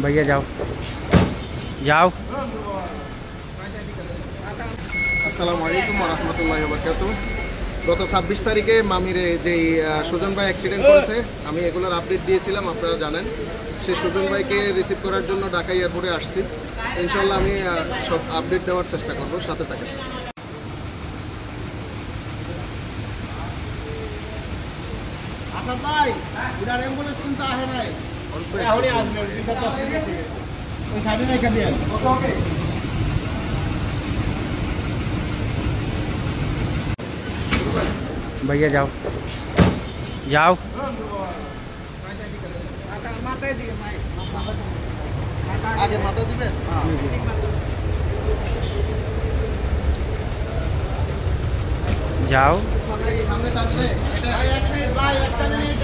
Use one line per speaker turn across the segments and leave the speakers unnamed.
भैया जाओ जाओ।
আসসালামু আলাইকুম ওয়া রাহমাতুল্লাহি ওয়া বারাকাতুহু। গত 26 তারিখে মামিরে যেই সুজন ভাই অ্যাক্সিডেন্ট করেছে, আমি এগুলোর আপডেট দিয়েছিলাম, আপনারা জানেন। সেই সুজন ভাইকে রিসিভ করার জন্য ঢাকা এয়ারপোর্টে আসছি। ইনশাল্লাহ আমি সব আপডেট দেওয়ার চেষ্টা করব, সাথে থাকেন। আসাদ ভাই, উনার অ্যাম্বুলেন্স কিন্তু আসে নাই। এখনই আসবে, ওই সাইডে রেখে দিয়েন। ওকে।
भैया जाओ जाओ।
আগে মাথা দিবেন।
जाओ
সামনে টানছে। এটা এক মিনিট ভাই, একটা মিনিট।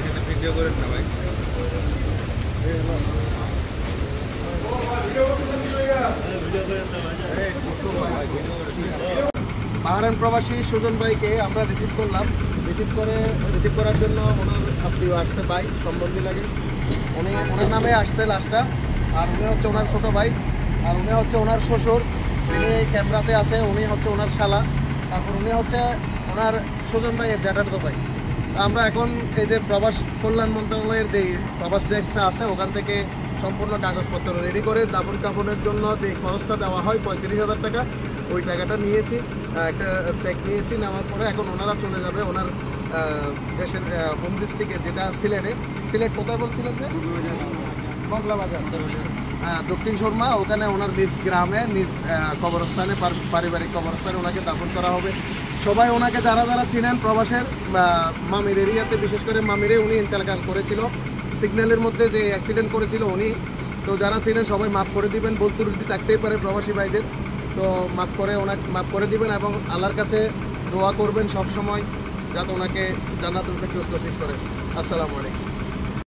এটা ভিডিও করেন না ভাই। বাহরাইন প্রবাসী সুজন ভাইকে আমরা রিসিভ করলাম। রিসিভ করার জন্য ওনার আত্মীয় আসছে, ভাই সম্বন্ধী লাগে, ওনার নামে আসছে লাস্টটা। আর উনি হচ্ছে ওনার ছোটো ভাই, আর উনি হচ্ছে ওনার শ্বশুর, যিনি ক্যামেরাতে আছে। উনি হচ্ছে ওনার শালা, তারপর উনি হচ্ছে ওনার সুজন ভাইয়ের জ্যাঠাতো ভাই। আমরা এখন এই যে প্রবাস কল্যাণ মন্ত্রণালয়ের যেই প্রবাস ডেস্কটা আছে, ওখান থেকে সম্পূর্ণ কাগজপত্র রেডি করে দাফন কাফনের জন্য যে খরচটা দেওয়া হয় 35,000 টাকা, ওই টাকাটা নিয়েছি, একটা চেক নিয়েছি। নেওয়ার পরে এখন ওনারা চলে যাবে ওনার দেশের হোম ডিস্ট্রিক্টের, যেটা সিলেট কোথায় বলছিলেন যে মগলাবাজার, হ্যাঁ, দক্ষিণ শর্মা। ওখানে ওনার নিজ গ্রামে, নিজ কবরস্থানে, পারিবারিক কবরস্থানে ওনাকে দাফন করা হবে। সবাই ওনাকে যারা চিনেন প্রবাসের মামির এরিয়াতে, বিশেষ করে মামিরে উনি ইন্তেকাল করেছিল সিগন্যালের মধ্যে যে অ্যাক্সিডেন্ট করেছিল উনি। তো যারা চিনেন সবাই মাফ করে দিবেন, বলতে থাকতেই পারে প্রবাসী ভাইদের, তো মাফ করে দিবেন এবং আল্লাহর কাছে দোয়া করবেন সব সময়, যাতে ওনাকে জান্নাতুল ফেরদৌস নসিব করে। আসসালামু আলাইকুম।